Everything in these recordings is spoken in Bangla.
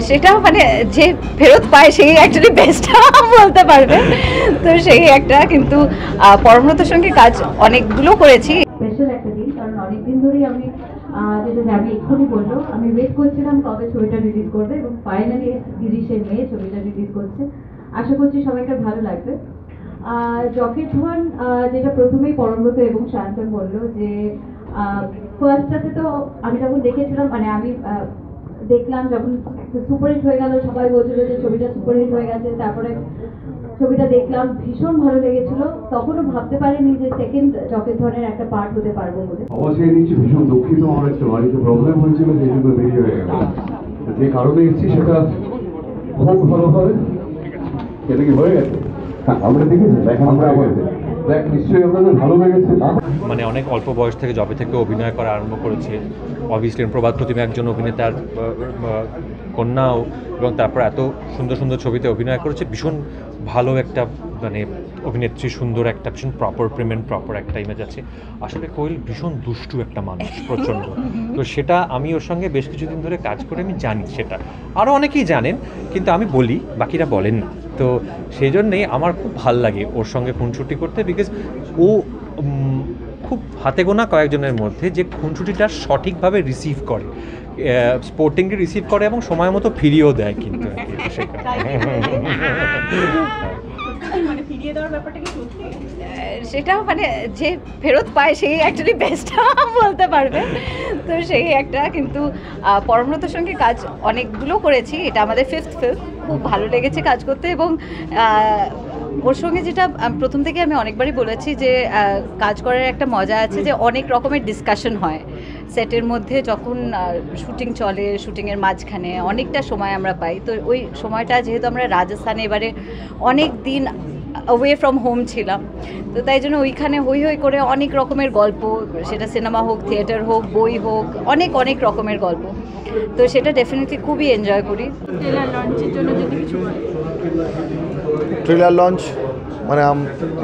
সেটা মানে যে ফেরত পায় সেই অ্যাকচুয়ালি বেস্ট বলতে পারবে। তো সেই একটা, কিন্তু পরমব্রতর সঙ্গে কাজ অনেকগুলো করেছি। স্পেশাল একটা দিন, কারণ অনেকদিন ধরেই আমি যেটা আমি এক্ষুনি বললো, আমি ওয়েট করছিলাম কবে ছবিটা রিলিজ করবে, এবং ফাইনালি 30শে মে ছবিটা রিলিজ করছে। আশা করছি সবাইকে ভালো লাগবে। জকের ধন যেটা প্রথমেই পরমব্রত এবং শান্তন বললো যে ফার্স্টটাতে তো আমি যখন দেখেছিলাম, মানে আমি দেখলাম যখন সুপারহিট হয়ে গেল, সবাই বলছিল যে ছবিটা সুপারহিট হয়ে গেছে, তারপরে ছবিটা দেখলাম ভীষণ ভালো লেগেছিল। তখনও ভাবতে পারিনি যে সেকেন্ড জকের ধরনের একটা পার্ট হতে পারবো বলে। অবশ্যই নিচ্ছি, ভীষণ দুঃখিত, আমার একটা বাড়িতে প্রবলেম হয়েছিল, সেই জন্য দেরি হয়ে গেল। যে কারণে এসেছি সেটা খুব ভালো হবে। এটা কি হয়ে গেছে? আমরা দেখেছি, দেখেন আমরা দেখ নিশ্চয়ই আপনাদের ভালো লেগেছে। মানে অনেক অল্প বয়স থেকে জবে থেকে অভিনয় করা আরম্ভ করেছে। অবভিয়াসলি প্রভাত প্রতিমা একজন অভিনেতার কন্যাও, এবং তারপর এত সুন্দর সুন্দর ছবিতে অভিনয় করেছে। ভীষণ ভালো একটা মানে অভিনেত্রী, সুন্দর একটা ভীষণ প্রপার প্রপার একটা ইমেজ আছে। আসলে কোয়েল ভীষণ দুষ্টু একটা মানুষ, প্রচণ্ড। তো সেটা আমি ওর সঙ্গে বেশ কিছুদিন ধরে কাজ করে আমি জানি, সেটা আরও অনেকেই জানেন, কিন্তু আমি বলি, বাকিরা বলেন না। তো সেই জন্যেই আমার খুব ভাল লাগে ওর সঙ্গে খুনসুটি করতে, বিকজ ও খুব হাতে গোনা কয়েকজনের মধ্যে যে খুনসুটিটা সঠিকভাবে রিসিভ করে, স্পোর্টিংকে রিসিভ করে এবং সময় মতো ফিরিয়েও দেয়। কিন্তু সেটা মানে যে ফেরত পায় সেই অ্যাকচুয়ালি বেস্ট বলতে পারবে। তো সেই একটা, কিন্তু পরমব্রতর সঙ্গে কাজ অনেকগুলো করেছি, এটা আমাদের 5th ফিল্ম। খুব ভালো লেগেছে কাজ করতে, এবং ওর সঙ্গে যেটা প্রথম থেকে আমি অনেকবারই বলেছি যে কাজ করার একটা মজা আছে, যে অনেক রকমের ডিসকাশন হয় সেটের মধ্যে। যখন শুটিং চলে, শুটিংয়ের মাঝখানে অনেকটা সময় আমরা পাই। তো ওই সময়টা যেহেতু আমরা রাজস্থানে এবারে অনেক দিন অ্যাওয়ে ফ্রম হোম ছিলাম, তো তাই জন্য ওইখানে হই হই করে অনেক রকমের গল্প, সেটা সিনেমা হোক, থিয়েটার হোক, বই হোক, অনেক অনেক রকমের গল্প। তো সেটা ডেফিনেটলি খুবই এনজয় করি। ট্রেলার লঞ্চের জন্য যদি কিছু ট্রেলার লঞ্চ মানে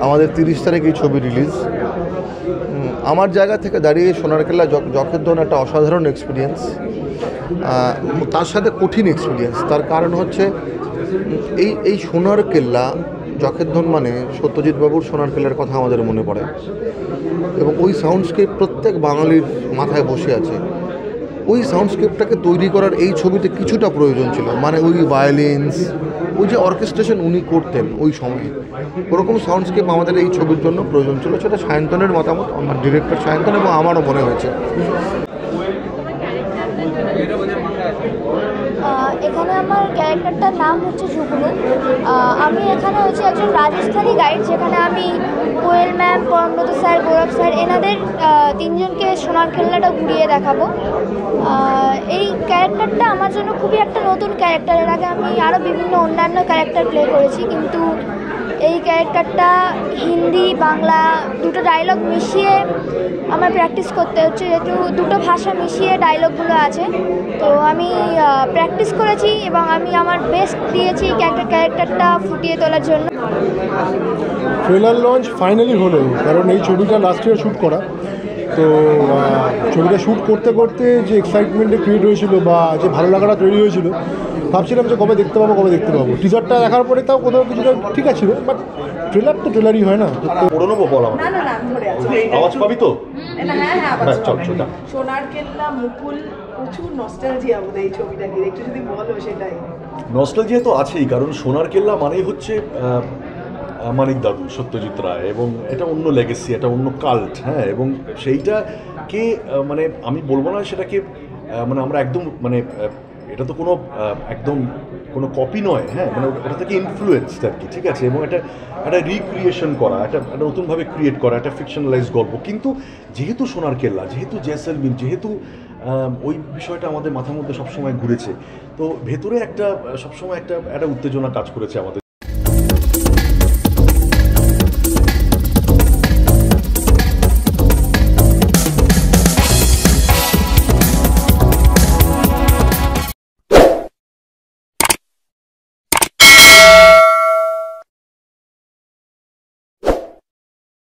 আমাদের 30 তারিখে ছবি রিলিজ। আমার জায়গা থেকে দাঁড়িয়ে সোনারকেল্লা জকের ধন একটা অসাধারণ এক্সপিরিয়েন্স, তার সাথে কঠিন এক্সপিরিয়েন্স। তার কারণ হচ্ছে এই সোনারকেল্লা জকের ধন মানে সত্যজিৎ বাবুর সোনারকেল্লার কথা আমাদের মনে পড়ে, এবং ওই সাউন্ডস্কেপ প্রত্যেক বাঙালির মাথায় বসে আছে। ওই সাউন্ডস্কেপটাকে তৈরি করার এই ছবিতে কিছুটা প্রয়োজন ছিল, মানে ওই ভায়োলিন্স, ওই যে অর্কেস্ট্রেশন উনি করতেন ওই সময়ে, ওরকম সাউন্ডস্কেপ আমাদের এই ছবির জন্য প্রয়োজন ছিল। সেটা সায়ন্তনের মতামত, আমার ডিরেক্টর সায়ন্তন, এবং আমারও মনে হয়েছে। এখানে আমার ক্যারেক্টারটার নাম হচ্ছে শুভনু। আমি এখানে হচ্ছে একজন রাজস্থানী গাইড, যেখানে আমি কোয়েল ম্যাম, পরমব্রত স্যার, গৌরব স্যার, এনাদের তিনজনকে সোনারকেল্লাটা ঘুরিয়ে দেখাবো। এই ক্যারেক্টারটা আমার জন্য খুবই একটা নতুন ক্যারেক্টার। এর আগে আমি আরও বিভিন্ন অন্যান্য ক্যারেক্টার প্লে করেছি, কিন্তু এই ক্যারেক্টারটা হিন্দি বাংলা দুটো ডায়লগ মিশিয়ে আমার প্র্যাকটিস করতে হচ্ছে, যেহেতু দুটো ভাষা মিশিয়ে ডায়লগগুলো আছে। তো আমি প্র্যাকটিস করেছি এবং আমি আমার বেস্ট দিয়েছি ক্যারেক্টারটা ফুটিয়ে তোলার জন্য। ট্রেলার লঞ্চ ফাইনালি হলো, কারণ এই ছবিটা লাস্ট ইয়ার শ্যুট করা। তো ছবিটা শ্যুট করতে করতে যে এক্সাইটমেন্টে ক্রিয়েট হয়েছিল বা যে ভালো লাগাটা তৈরি হয়েছিল, ভাবছিলাম যে কবে দেখতে পাবো। টিজারটা দেখার পরে তাও কোথাও কিছুটা ঠিক আছে, বাট ট্রেলার তো ট্রেলারই হয় না। পুরোনো বল আমার আওয়াজ পাবি তো? সোনারকেল্লা, মুকুল, প্রচুর নস্টালজিয়া বোধ এই ছবিটা নিয়ে, একটু যদি বলো সেটাই। নস্টালজিয়া তো আছেই, কারণ সোনারকেল্লা মানেই হচ্ছে মানিক দাদু, সত্যজিৎ রায়, এবং এটা অন্য লেগেসি, এটা অন্য কাল্ট। হ্যাঁ, এবং সেইটাকে মানে আমি বলবো না সেটাকে মানে আমরা একদম মানে এটা তো কোনো একদম কোনো কপি নয়। হ্যাঁ, মানে ওটা থেকে ইনফ্লুয়েন্সড আর কি, ঠিক আছে। এবং একটা রিক্রিয়েশন করা, একটা নতুনভাবে ক্রিয়েট করা, একটা ফিকশনালাইজ গল্প। কিন্তু যেহেতু সোনারকেল্লা, যেহেতু জয়সলমীর, যেহেতু ওই বিষয়টা আমাদের মাথার মধ্যে সবসময় ঘুরেছে, তো ভেতরে একটা সবসময় একটা উত্তেজনা কাজ করেছে আমাদের।